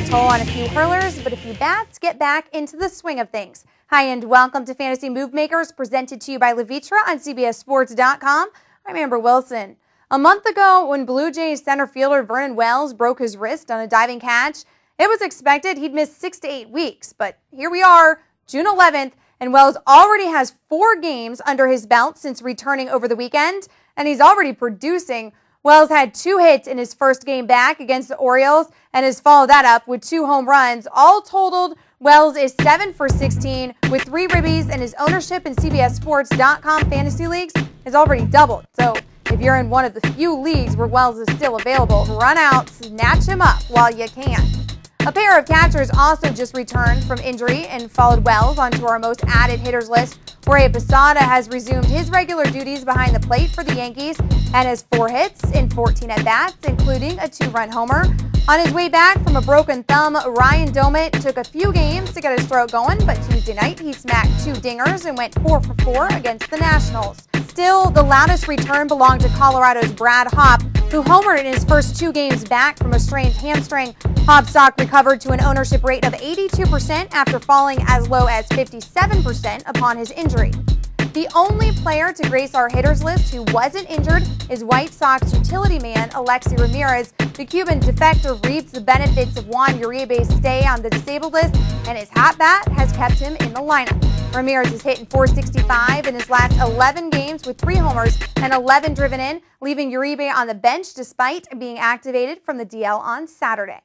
their toll on a few hurlers, but a few bats get back into the swing of things. Hi, and welcome to Fantasy Move Makers, presented to you by Levitra on CBSSports.com. I'm Amber Wilson. A month ago, when Blue Jays center fielder Vernon Wells broke his wrist on a diving catch, it was expected he'd miss 6 to 8 weeks. But here we are, June 11th, and Wells already has 4 games under his belt since returning over the weekend, and he's already producing. Wells had 2 hits in his first game back against the Orioles and has followed that up with 2 home runs. All totaled, Wells is 7 for 16 with 3 ribbies, and his ownership in CBSSports.com fantasy leagues has already doubled. So if you're in one of the few leagues where Wells is still available, run out, snatch him up while you can. A pair of catchers also just returned from injury and followed Wells onto our most added hitters list. Jorge Posada has resumed his regular duties behind the plate for the Yankees and has 4 hits in 14 at-bats, including a 2-run homer. On his way back from a broken thumb, Ryan Doumit took a few games to get his throat going, but Tuesday night he smacked 2 dingers and went 4 for 4 against the Nationals. Still, the loudest return belonged to Colorado's Brad Hawpe, who homered in his first 2 games back from a strained hamstring. Hawpe's stock recovered to an ownership rate of 82% after falling as low as 57% upon his injury. The only player to grace our hitters list who wasn't injured is White Sox utility man Alexei Ramirez. The Cuban defector reaps the benefits of Juan Uribe's stay on the disabled list, and his hot bat has kept him in the lineup. Ramirez has hit in .465 in his last 11 games with 3 homers and 11 driven in, leaving Uribe on the bench despite being activated from the DL on Saturday.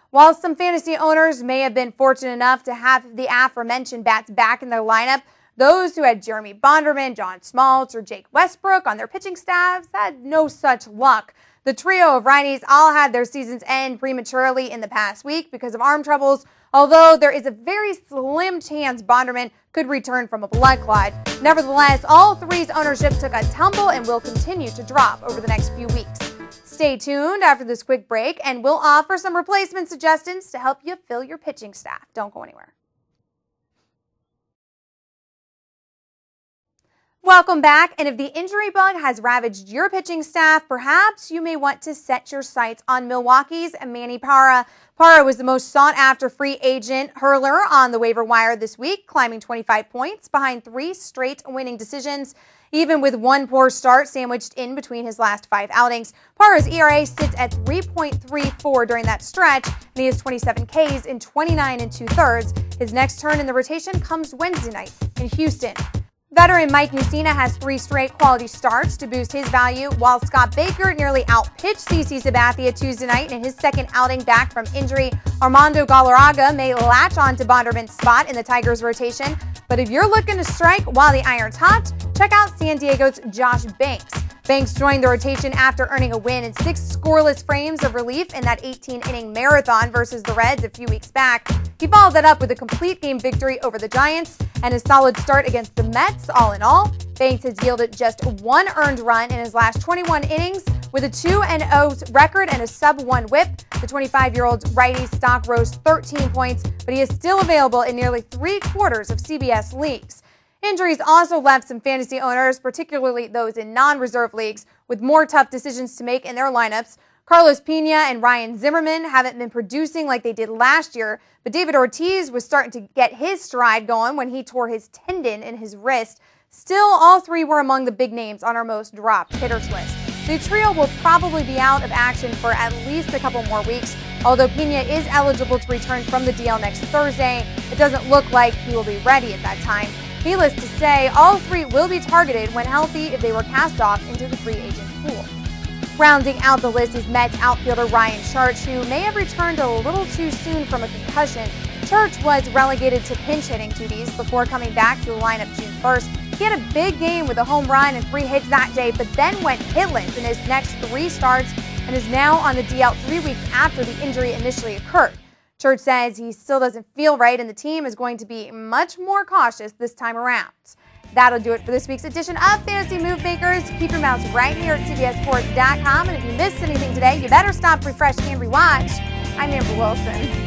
While some fantasy owners may have been fortunate enough to have the aforementioned bats back in their lineup, those who had Jeremy Bonderman, John Smoltz, or Jake Westbrook on their pitching staffs had no such luck. The trio of righties all had their seasons end prematurely in the past week because of arm troubles, although there is a very slim chance Bonderman could return from a blood clot. Nevertheless, all 3's ownership took a tumble and will continue to drop over the next few weeks. Stay tuned after this quick break, and we'll offer some replacement suggestions to help you fill your pitching staff. Don't go anywhere. Welcome back, and if the injury bug has ravaged your pitching staff, perhaps you may want to set your sights on Milwaukee's Manny Parra. Parra was the most sought-after free agent hurler on the waiver wire this week, climbing 25 points behind 3 straight winning decisions. Even with 1 poor start sandwiched in between his last 5 outings, Parra's ERA sits at 3.34 during that stretch, and he has 27 Ks in 29 2/3. His next turn in the rotation comes Wednesday night in Houston. Veteran Mike Mussina has 3 straight quality starts to boost his value, while Scott Baker nearly outpitched CC Sabathia Tuesday night in his second outing back from injury. Armando Galarraga may latch on to Bonderman's spot in the Tigers' rotation, but if you're looking to strike while the iron's hot, check out San Diego's Josh Banks. Banks joined the rotation after earning a win in 6 scoreless frames of relief in that 18-inning marathon versus the Reds a few weeks back. He followed that up with a complete game victory over the Giants and a solid start against the Mets. All in all, Banks has yielded just 1 earned run in his last 21 innings with a 2-0 record and a sub-1 whip. The 25-year-old righty stock rose 13 points, but he is still available in nearly 3/4 of CBS leagues. Injuries also left some fantasy owners, particularly those in non-reserve leagues, with more tough decisions to make in their lineups. Carlos Pena and Ryan Zimmerman haven't been producing like they did last year, but David Ortiz was starting to get his stride going when he tore his tendon in his wrist. Still, all 3 were among the big names on our most dropped hitters list. The trio will probably be out of action for at least a couple more weeks, although Pena is eligible to return from the DL next Thursday. It doesn't look like he will be ready at that time. Needless to say, all 3 will be targeted when healthy if they were cast off into the free agent pool. Rounding out the list is Mets outfielder Ryan Church, who may have returned a little too soon from a concussion. Church was relegated to pinch hitting duties before coming back to the lineup June 1st. He had a big game with a home run and 3 hits that day, but then went hitless in his next 3 starts and is now on the DL 3 weeks after the injury initially occurred. Church says he still doesn't feel right, and the team is going to be much more cautious this time around. That'll do it for this week's edition of Fantasy Move Makers. Keep your mouths right here at CBSSports.com, and if you missed anything today, you better stop, refresh, and rewatch. I'm Amber Wilson.